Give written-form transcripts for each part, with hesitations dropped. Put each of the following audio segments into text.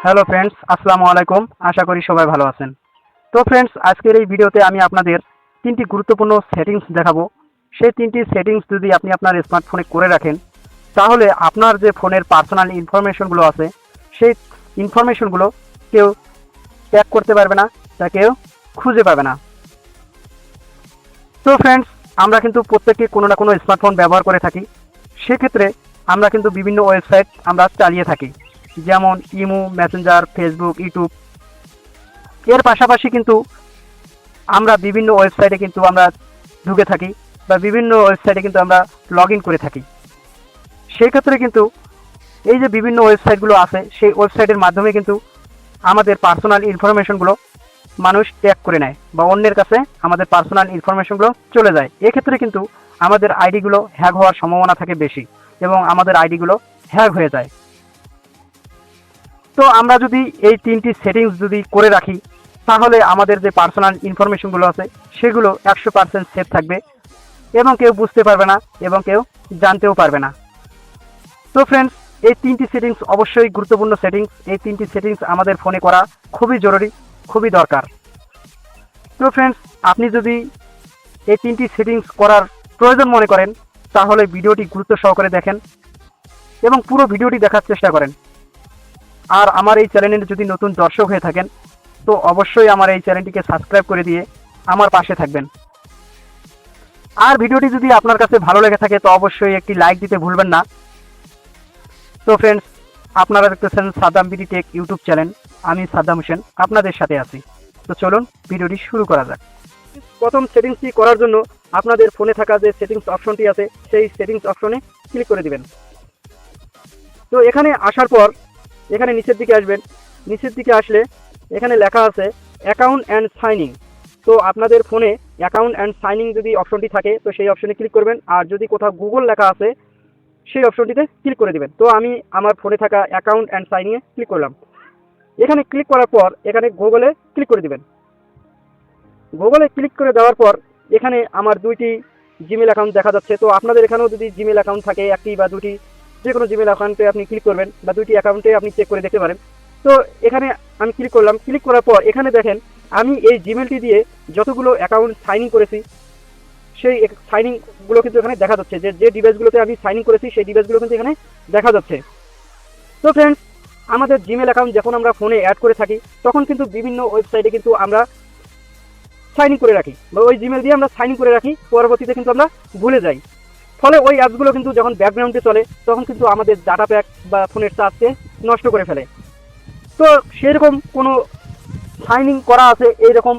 Hello friends, আসসালামু আলাইকুম। আশা করি সবাই ভালো আছেন। তো ফ্রেন্ডস, আজকের এই ভিডিওতে আমি আপনাদের তিনটি গুরুত্বপূর্ণ সেটিংস দেখাবো। সেই তিনটি সেটিংস যদি আপনি আপনার স্মার্টফোনে করে রাখেন, তাহলে আপনার যে ফোনের পার্সোনাল ইনফরমেশনগুলো আছে, সেই ইনফরমেশনগুলো কেউ ট্যাগ করতে পারবে না, তা কেউ খুঁজে পাবে না। তো ফ্রেন্ডস, আমরা কিন্তু প্রত্যেকে কোনো না কোনো স্মার্টফোন ব্যবহার করে থাকি। সেক্ষেত্রে আমরা কিন্তু বিভিন্ন ওয়েবসাইট আমরা চালিয়ে থাকি, যেমন ইমো, মেসেঞ্জার, ফেসবুক, ইউটিউব। এর পাশাপাশি কিন্তু আমরা বিভিন্ন ওয়েবসাইটে কিন্তু আমরা ঢুকে থাকি, বা বিভিন্ন ওয়েবসাইটে কিন্তু আমরা লগ ইন করে থাকি। সেই ক্ষেত্রে কিন্তু এই যে বিভিন্ন ওয়েবসাইটগুলো আছে, সেই ওয়েবসাইটের মাধ্যমে কিন্তু আমাদের পার্সোনাল ইনফরমেশনগুলো মানুষ ট্যাগ করে নেয়, বা অন্যের কাছে আমাদের পার্সোনাল ইনফরমেশনগুলো চলে যায়। এক্ষেত্রে কিন্তু আমাদের আইডিগুলো হ্যাক হওয়ার সম্ভাবনা থাকে বেশি, এবং আমাদের আইডিগুলো হ্যাক হয়ে যায়। তো আমরা যদি এই তিনটি সেটিংস যদি করে রাখি, তাহলে আমাদের যে পার্সোনাল ইনফরমেশনগুলো আছে সেগুলো 100% সেফ থাকবে, এবং কেউ বুঝতে পারবে না, এবং কেউ জানতেও পারবে না। তো ফ্রেন্ডস, এই তিনটি সেটিংস অবশ্যই গুরুত্বপূর্ণ সেটিংস। এই তিনটি সেটিংস আমাদের ফোনে করা খুবই জরুরি, খুবই দরকার। তো ফ্রেন্ডস, আপনি যদি এই তিনটি সেটিংস করার প্রয়োজন মনে করেন, তাহলে ভিডিওটি গুরুত্ব সহকারে দেখেন এবং পুরো ভিডিওটি দেখার চেষ্টা করেন। আর আমার এই চ্যানেলের যদি নতুন দর্শক হয়ে থাকেন, তো অবশ্যই আমার এই চ্যানেলটিকে সাবস্ক্রাইব করে দিয়ে আমার পাশে থাকবেন। আর ভিডিওটি যদি আপনার কাছে ভালো লেগে থাকে, তো অবশ্যই একটি লাইক দিতে ভুলবেন না। তো ফ্রেন্ডস, আপনারা দেখতেছেন Saddam BD take YouTube channel. আমি সাদ্দাম হোসেন আপনাদের সাথে আছি। তো চলুন ভিডিওটি শুরু করা যাক। প্রথম সেটিংসটি করার জন্য আপনাদের ফোনে থাকা যে সেটিংস অপশনটি আছে, সেই সেটিংস অপশনে ক্লিক করে দিবেন। তো এখানে আসার পর এখানে নিচের দিকে আসবেন। নিচের দিকে আসলে এখানে লেখা আছে অ্যাকাউন্ট অ্যান্ড সাইনিং। তো আপনাদের ফোনে অ্যাকাউন্ট অ্যান্ড সাইনিং যদি অপশনটি থাকে, তো সেই অপশনে ক্লিক করবেন। আর যদি কোথাও গুগল লেখা আছে, সেই অপশনটিতে ক্লিক করে দিবেন। তো আমি আমার ফোনে থাকা অ্যাকাউন্ট অ্যান্ড সাইনিংয়ে ক্লিক করলাম। এখানে ক্লিক করার পর এখানে গুগলে ক্লিক করে দিবেন। গুগলে ক্লিক করে দেওয়ার পর এখানে আমার দুইটি জিমেল অ্যাকাউন্ট দেখা যাচ্ছে। তো আপনাদের এখানেও যদি জিমেল অ্যাকাউন্ট থাকে, একটি বা দুটি, যে কোনো জিমেল অ্যাকাউন্টে আপনি ক্লিক করবেন, বা দুইটি অ্যাকাউন্টে আপনি চেক করে দেখতে পারেন। তো এখানে আমি ক্লিক করলাম। ক্লিক করার পর এখানে দেখেন আমি এই জিমেলটি দিয়ে যতগুলো অ্যাকাউন্ট সাইন ইন করেছি, সেই সাইনিংগুলো কিন্তু এখানে দেখা যাচ্ছে। যে ডিভাইসগুলোতে আমি সাইন ইন করেছি, সেই ডিভাইসগুলো কিন্তু এখানে দেখা যাচ্ছে। তো ফ্রেন্ডস, আমাদের জিমেল অ্যাকাউন্ট যখন আমরা ফোনে অ্যাড করে থাকি, তখন কিন্তু বিভিন্ন ওয়েবসাইটে কিন্তু আমরা সাইন ইন করে রাখি, বা ওই জিমেল দিয়ে আমরা সাইন ইন করে রাখি। পরবর্তীতে কিন্তু আমরা ভুলে যাই। ফলে ওই অ্যাপসগুলো কিন্তু যখন ব্যাকগ্রাউন্ডে চলে, তখন কিন্তু আমাদের ডাটা প্যাক বা ফোনের চার্জকে নষ্ট করে ফেলে। তো সেরকম কোনো সাইন ইন করা আছে এইরকম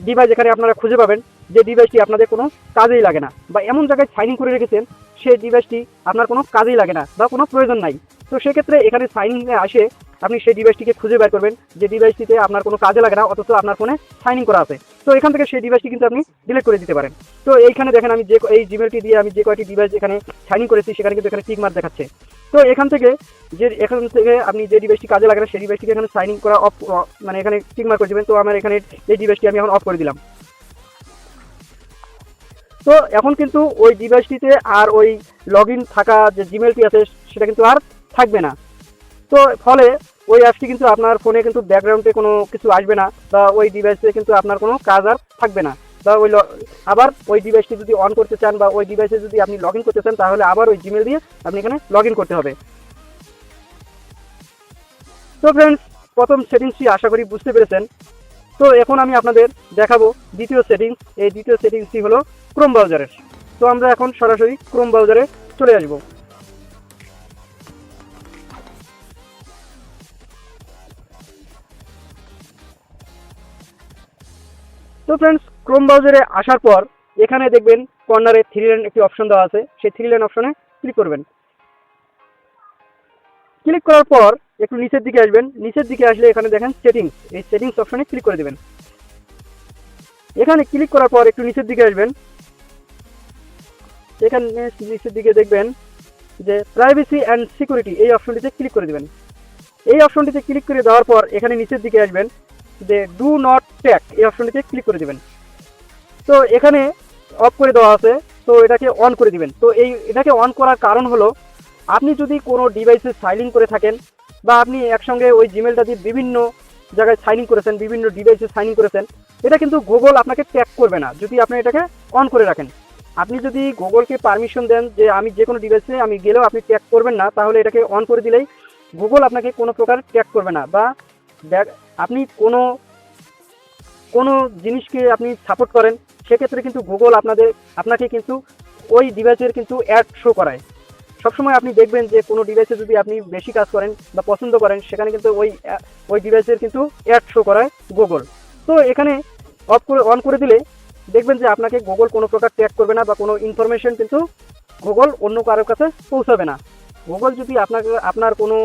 ডিভাইস এখানে আপনারা খুঁজে পাবেন, যে ডিভাইসটি আপনাদের কোনো কাজেই লাগে না, বা এমন জায়গায় সাইন ইন করে রেখেছেন সেই ডিভাইসটি আপনার কোনো কাজেই লাগে না, বা কোনো প্রয়োজন নাই। তো সেক্ষেত্রে এখানে সাইন ইনে আসে আপনি সেই ডিভাইসটিকে খুঁজে বের করবেন, যে ডিভাইসটিতে আপনার কোনো কাজে লাগে না, অথচ আপনার ফোনে সাইন ইন করা আছে। তো এখান থেকে সেই ডিভাইসটি কিন্তু আপনি ডিলিট করে দিতে পারেন। তো এইখানে দেখেন আমি যে এই জিমেলটি দিয়ে আমি যে কয়টি ডিভাইস এখানে সাইন ইন করেছি, সেখানে কিন্তু এখানে টিক মার্ক দেখাচ্ছে। তো এখান থেকে আপনি যে ডিভাইসটি কাজে লাগে না, সেই ডিভাইসটিকে এখানে সাইন ইন করা অফ, মানে এখানে টিক মার্ক করে দেবেন। তো আমার এখানে এই ডিভাইসটি আমি এখন অফ করে দিলাম। তো এখন কিন্তু ওই ডিভাইসটিতে আর ওই লগ ইন থাকা যে জিমেলটি আছে, সেটা কিন্তু আর থাকবে না। তো ফলে ওই অ্যাপসটি কিন্তু আপনার ফোনে কিন্তু ব্যাকগ্রাউন্ডে কোনো কিছু আসবে না, বা ওই ডিভাইসে কিন্তু আপনার কোনো কাজ আর থাকবে না। বা আবার ওই ডিভাইসটি যদি অন করতে চান, বা ওই ডিভাইসে যদি আপনি লগ ইন করতে চান, তাহলে আবার ওই জিমেল দিয়ে আপনি এখানে লগ ইন করতে হবে। তো ফ্রেন্ডস, প্রথম সেটিংসটি আশা করি বুঝতে পেরেছেন। তো এখন আমি আপনাদের দেখাবো দ্বিতীয় সেটিংস। এই দ্বিতীয় সেটিংসটি হলো ক্রোম ব্রাউজারের। তো আমরা এখন সরাসরি ক্রোম ব্রাউজারে চলে আসব। তো ফ্রেন্ডস, ক্রোম ব্রাউজারে আসার পর এখানে দেখবেন কর্নারে থ্রি লাইন একটি অপশন দেওয়া আছে। সেই থ্রি লাইন অপশনে ক্লিক করবেন। ক্লিক করার পর একটু নিচের দিকে আসবেন। নিচের দিকে আসলে এখানে দেখেন সেটিংস, এই সেটিংস অপশনে ক্লিক করে দেবেন। এখানে ক্লিক করার পর একটু নিচের দিকে আসবেন। এখানে নিচের দিকে দেখবেন যে প্রাইভেসি অ্যান্ড সিকিউরিটি, এই অপশনটিতে ক্লিক করে দেবেন। এই অপশনটিতে ক্লিক করে দেওয়ার পর এখানে নিচের দিকে আসবেন, যে ডু নট ট্যাগ, এই অপশনটিতে ক্লিক করে দেবেন। তো এখানে অফ করে দেওয়া আছে, তো এটাকে অন করে দিবেন। তো এটাকে অন করার কারণ হলো, আপনি যদি কোনো ডিভাইসে সাইন ইন করে থাকেন, বা আপনি একসঙ্গে ওই জিমেলটা দিয়ে বিভিন্ন জায়গায় সাইন ইন করেছেন, বিভিন্ন ডিভাইসে সাইন ইন করেছেন, এটা কিন্তু গুগল আপনাকে ট্যাগ করবে না যদি আপনি এটাকে অন করে রাখেন। আপনি যদি গুগলকে পারমিশন দেন যে আমি যে কোনো ডিভাইসে আমি গেলেও আপনি ট্যাগ করবেন না, তাহলে এটাকে অন করে দিলেই গুগল আপনাকে কোনো প্রকার ট্যাগ করবে না। বা আপনি কোনো জিনিসকে আপনি সাপোর্ট করেন, সেক্ষেত্রে কিন্তু গুগল আপনাকে কিন্তু ওই ডিভাইসের কিন্তু অ্যাড শো করায়। সবসময় আপনি দেখবেন যে কোনো ডিভাইসে যদি আপনি বেশি কাজ করেন বা পছন্দ করেন, সেখানে কিন্তু ওই ডিভাইসের কিন্তু অ্যাড শো করায় গুগল। তো এখানে অন করে দিলে দেখবেন যে আপনাকে গুগল কোনো প্রকার ট্যাগ করবে না বা কোনো ইনফরমেশন কিন্তু গুগল অন্য কারোর কাছে পৌঁছাবে না। গুগল যদি আপনার কোনো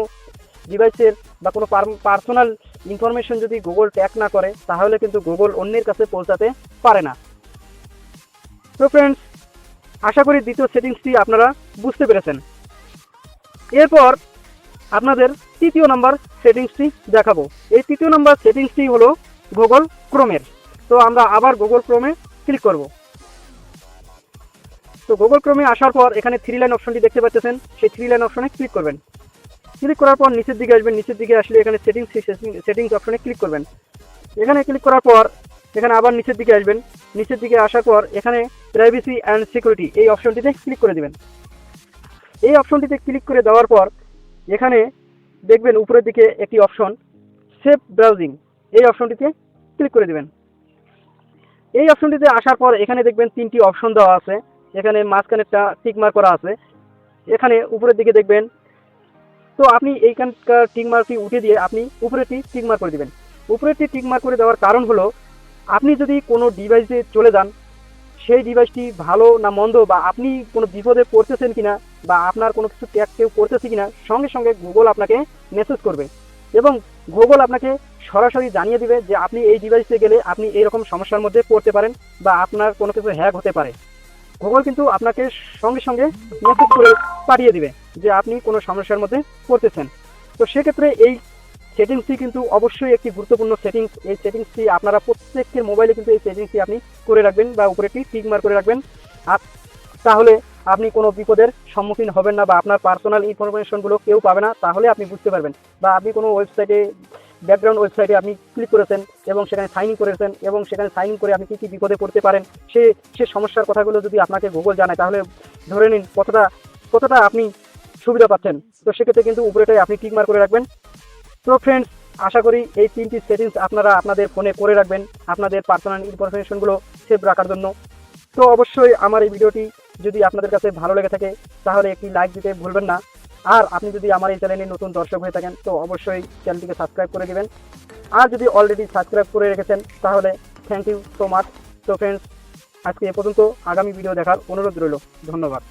ডিভাইসের বা কোনো পার্সোনাল ইনফরমেশন যদি গুগল ট্যাগ না করে, তাহলে কিন্তু গুগল অন্যের কাছে পৌঁছাতে পারে না। তো ফ্রেন্ডস, আশা করি দ্বিতীয় সেটিংসটি আপনারা বুঝতে পেরেছেন। এরপর আপনাদের তৃতীয় নাম্বার সেটিংসটি দেখাবো। এই তৃতীয় নাম্বার সেটিংসটি হলো গুগল ক্রোমের। তো আমরা আবার গুগল ক্রোমে ক্লিক করব। তো গুগল ক্রোমে আসার পর এখানে 3 লাইন অপশনটি দেখতে পাচ্ছেন, সেই 3 লাইন অপশনে ক্লিক করবেন। ক্লিক করার পর নিচের দিকে আসবেন, নিচের দিকে আসলে এখানে সেটিংস অপশনে ক্লিক করবেন। এখানে ক্লিক করার পর এখানে আবার নিচের দিকে আসবেন, নিচের দিকে আসার পর এখানে প্রাইভেসি অ্যান্ড সিকিউরিটি এই অপশনটিতে ক্লিক করে দিবেন। এই অপশনটিতে ক্লিক করে দেওয়ার পর এখানে দেখবেন উপরের দিকে একটি অপশন সেভ ব্রাউজিং, এই অপশনটিতে ক্লিক করে দিবেন। এই অপশনটিতে আসার পর এখানে দেখবেন 3টি অপশন দেওয়া আছে। এখানে মাঝখানে একটা টিকমার্ক করা আছে, এখানে উপরের দিকে দেখবেন। তো আপনি এইখানকার টিকমার্কটি উঠে দিয়ে আপনি উপরেরটি টিকমার্ক করে দিবেন। উপরেরটি টিকমার্ক করে দেওয়ার কারণ হলো, আপনি যদি কোনো ডিভাইসে চলে যান, সেই ডিভাইসটি ভালো না মন্দ বা আপনি কোনো বিপদে পড়তেছেন কিনা বা আপনার কোনো কিছু ট্যাগ কেউ করতেছে কিনা, সঙ্গে সঙ্গে গুগল আপনাকে মেসেজ করবে এবং গুগল আপনাকে সরাসরি জানিয়ে দিবে যে আপনি এই ডিভাইসে গেলে আপনি এইরকম সমস্যার মধ্যে পড়তে পারেন বা আপনার কোনো কিছু হ্যাক হতে পারে। গুগল কিন্তু আপনাকে সঙ্গে সঙ্গে মেসেজ করে পাঠিয়ে দিবে যে আপনি কোনো সমস্যার মধ্যে পড়তেছেন। তো সেক্ষেত্রে এই সেটিংসটি কিন্তু অবশ্যই একটি গুরুত্বপূর্ণ সেটিংস। এই সেটিংসটি আপনারা প্রত্যেকের মোবাইলে কিন্তু এই সেটিংসটি আপনি করে রাখবেন বা উপরে একটি টিক মার্ক করে রাখবেন। তাহলে আপনি কোনো বিপদের সম্মুখীন হবেন না বা আপনার পার্সোনাল ইনফরমেশনগুলো কেউ পাবে না। তাহলে আপনি বুঝতে পারবেন বা আপনি কোনো ওয়েবসাইটে, ব্যাকগ্রাউন্ড ওয়েবসাইটে আপনি ক্লিক করেছেন এবং সেখানে সাইন ইন করেছেন এবং সেখানে সাইন ইন করে আপনি কী কী বিপদে পড়তে পারেন, সে সমস্যার কথাগুলো যদি আপনাকে গুগল জানায়, তাহলে ধরে নিন কতটা আপনি সুবিধা পাচ্ছেন। তো সেক্ষেত্রে কিন্তু উপরেটাই আপনি টিক মার্ক করে রাখবেন। তো ফ্রেন্ডস, আশা করি এই 3টি সেটিংস আপনারা আপনাদের ফোনে করে রাখবেন আপনাদের পার্সোনাল ইনফরমেশনগুলো সেভ রাখার জন্য। তো অবশ্যই আমার এই ভিডিওটি যদি আপনাদের কাছে ভালো লেগে থাকে, তাহলে একটি লাইক দিতে ভুলবেন না। আর আপনি যদি আমার এই চ্যানেলে নতুন দর্শক হয়ে থাকেন, তো অবশ্যই চ্যানেলটিকে সাবস্ক্রাইব করে দিবেন। আর যদি অলরেডি সাবস্ক্রাইব করে রেখেছেন, তাহলে থ্যাংক ইউ সো মাচ। তো ফ্রেন্ডস, আজকে এ পর্যন্ত। আগামী ভিডিও দেখার অনুরোধ রইল। ধন্যবাদ।